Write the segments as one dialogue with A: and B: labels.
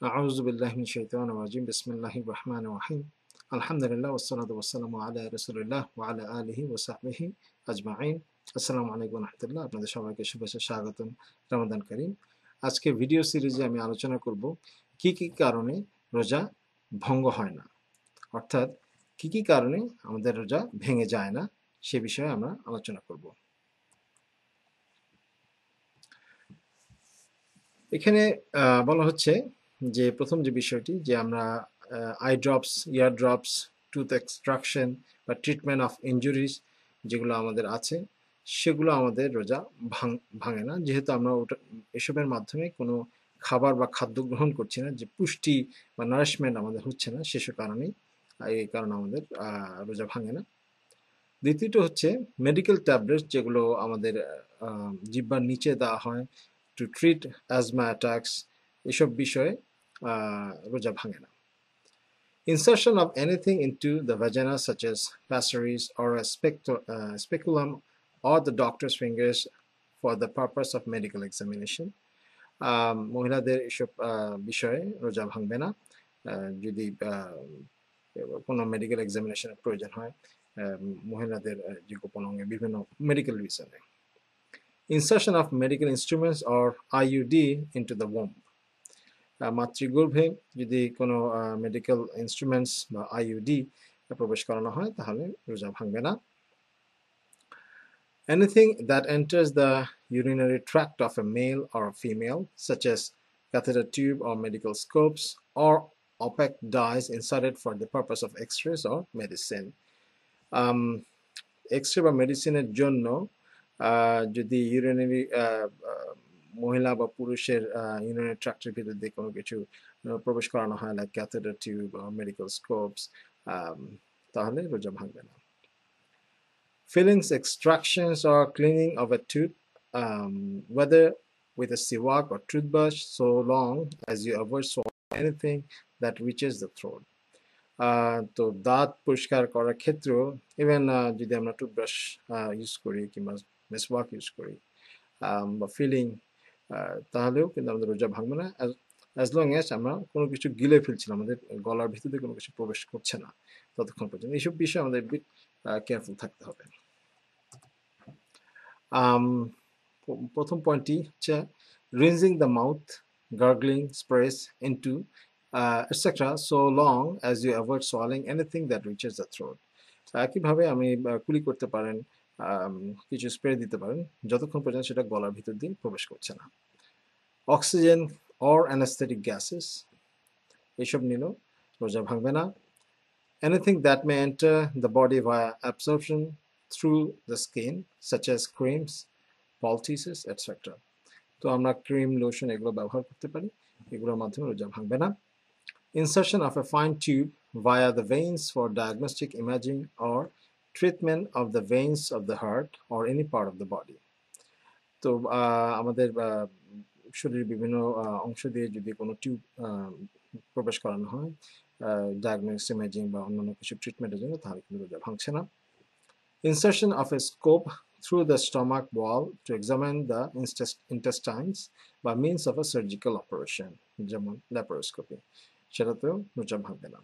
A: أعوذ بالله من الشيطان الرجيم بسم الله الرحمن الرحيم الحمد لله والصلاة والسلام على رسول الله وعلى آله وصحبه أجمعين আসসালামু আলাইকুম রাহমাতুল্লাহ আপনাদের সবাইকে শুভেচ্ছা স্বাগতম রমাদান করিম আজকে ভিডিও সিরিজে আমি আলোচনা করব কি কি কারণে রোজা ভঙ্গ হয় না অর্থাৎ কি কি কারণে আমাদের রোজা ভেঙে যায় না সে বিষয়ে আমরা আলোচনা করব এখানে বলা হচ্ছে যে প্রথম যে বিষয়টি যে আমরা I drops year drops tooth extraction বা ট্রিটমেন্ট অফ ইনজুরিজ যেগুলো আমাদের আছে সেগুলো আমাদের রোজা ভাঙে না যেহেতু আমরা ওটা এসবের মাধ্যমে কোনো খাবার বা খাদ্য গ্রহণ করছি না যে পুষ্টি বা নারিশমেন্ট আমাদের হচ্ছে না সেসব কারণেই এই কারণে আমাদের রোজা ভাঙে না দ্বিতীয়টা হচ্ছে মেডিকেল ট্যাবলেট যেগুলো আমাদের জিহ্বার নিচে দেওয়া হয় টু ট্রিট অ্যাজমা অ্যাটাকস এসব বিষয়ে রোজা ভাঙে না Insertion of anything into the vagina such as pessaries or a speculum or the doctor's fingers for the purpose of medical examination মহিলাদের এসব বিষয়ে রোজা ভাঙবে না যদি কোনো মেডিকেল এক্সামিনেশনের প্রয়োজন হয় মহিলাদের যে গোপন অঙ্গে বিভিন্ন মেডিকেল রিজনে Insertion of medical instruments or IUD into the womb মাতৃগর্ভে যদি কোনো মেডিকেল ইনস্ট্রুমেন্টস বা আইইউডি প্রবেশ করানো হয় তাহলে রোজা ভাঙবে না Anything that enters the urinary tract of a male or a female, such as catheter tube or medical scopes, or opaque dyes inserted for the purpose of X-rays or medicine. X-ray বা মেডিসিনের জন্য যদি urinary মহিলা বা পুরুষের urinary ট্র্যাক্টের ভিতর দিয়ে কোনো কিছু প্রবেশ করানো হয় লাইক ক্যাথেটার টিউব বা মেডিকেল স্কোপস তাহলে রোজা ভাঙবে না Fillings, extractions, or cleaning of a tooth, whether with a siwak or toothbrush, so long as you avoid swallowing anything that reaches the throat. তো দাঁত পরিষ্কার করার ক্ষেত্রেও ইভেন যদি আমরা টুথব্রাশ ইউজ করি কিংবা মেসওয়াক ইউজ করি বা ফিলিং তাহলেও কিন্তু আমাদের রোজা ভাঙবে না অ্যাজ লং অ্যাজ আমরা কোনো কিছু গিলে ফেলছি না আমাদের গলার ভিতরে কোনো কিছু প্রবেশ করছে না ততক্ষণ পর্যন্ত এইসব বিষয়ে আমাদের কেয়ারফুল থাকতে হবে প্রথম পয়েন্টটি হচ্ছে rinsing the mouth gargling sprays into etc. so long as you avoid swallowing anything that reaches the throat একইভাবে আমি কুলি করতে পারেন কিছু স্প্রে দিতে পারেন যতক্ষণ পর্যন্ত সেটা গলার ভিতর দিয়ে প্রবেশ করছে না অক্সিজেন or anesthetic gases এসব নিলেও রোজা ভাঙবে না anything that may enter the body via absorption through the skin such as creams poultices etc. তো আমরা ক্রিম লোশন এগুলো ব্যবহার করতে পারি এগুলোর মাধ্যমে রোজা ভাঙবে না Insertion of a fine tube via the veins for diagnostic imaging or treatment of the veins of the heart or any part of the body. তো আমাদের শরীরের বিভিন্ন অংশ দিয়ে যদি কোনো টিউব প্রবেশ করানো হয় ডায়াগনস্টিক ইমেজিং বা অন্যান্য কিছু ট্রিটমেন্টের জন্য তাহলে কিন্তু রোজা ভাঙছে না Insertion of a scope through the stomach wall to examine the intestines by means of a surgical operation যেমন ল্যাপারোস্কোপি সেটাতেও রোজা ভাঙবে না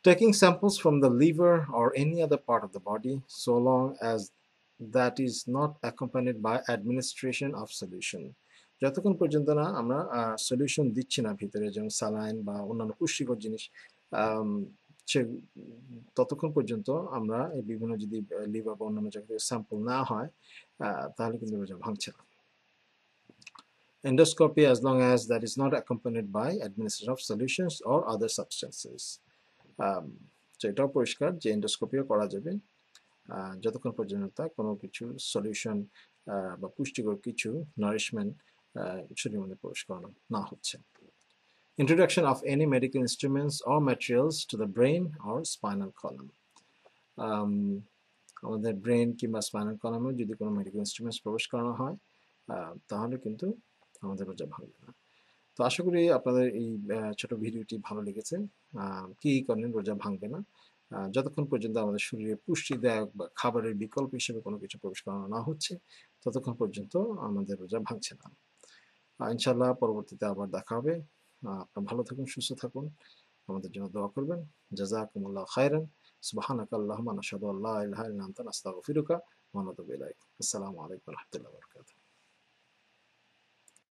A: Taking samples from the liver or any other part of the body so long as that is not accompanied by administration of solution যতক্ষণ পর্যন্ত না আমরা solution দিচ্ছি না ভিতরে যেমন স্যালাইন বা অন্যান্য পুষ্টিকর জিনিস ততক্ষণ পর্যন্ত আমরা এই বিভিন্ন যদি লিভার বা অন্যান্য জায়গা থেকে স্যাম্পল না হয় তাহলে কিন্তু রোজা ভাঙছে না Endoscopy as long as that is not accompanied by administration of solutions or other substances. তো এটাও পরিষ্কার যে এন্ডোস্কোপিও করা যাবে যতক্ষণ পর্যন্ত তা কোনো কিছু সলিউশন বা পুষ্টিকর কিছু নারিশমেন্ট শরীরের মধ্যে প্রবেশ করানো না হচ্ছে Introduction of any medical instruments or materials to the brain or spinal column. আমাদের ব্রেন কিংবা স্পাইনাল কলামে যদি কোনো মেডিকেল ইনস্ট্রুমেন্টস প্রবেশ করানো হয় তাহলে কিন্তু আমাদের রোজা ভাঙবে না তো আশা করি আপনাদের এই ছোট ভিডিওটি ভালো লেগেছে কি কারণে রোজা ভাঙবে না যতক্ষণ পর্যন্ত আমাদের শরীরে পুষ্টিদায়ক বা খাবারের বিকল্প হিসেবে কোনো কিছু প্রবেশ করানো না হচ্ছে ততক্ষণ পর্যন্ত আমাদের রোজা ভাঙছে না ইনশাআল্লাহ পরবর্তীতে আবার দেখা হবে আপনারা ভালো থাকুন, সুস্থ থাকুন, আমাদের জন্য দোয়া করবেন। জাযাকুমুল্লাহ খাইরান। সুবহানাকা আল্লাহুম্মা নাশহাদু আল্লা ইলাহা ইল্লা আনতা নাস্তাগফিরুকা ওয়া নাতুবু ইলাইক। আসসালামু আলাইকুম ওয়া রাহমাতুল্লাহি ওয়া বারাকাতুহু।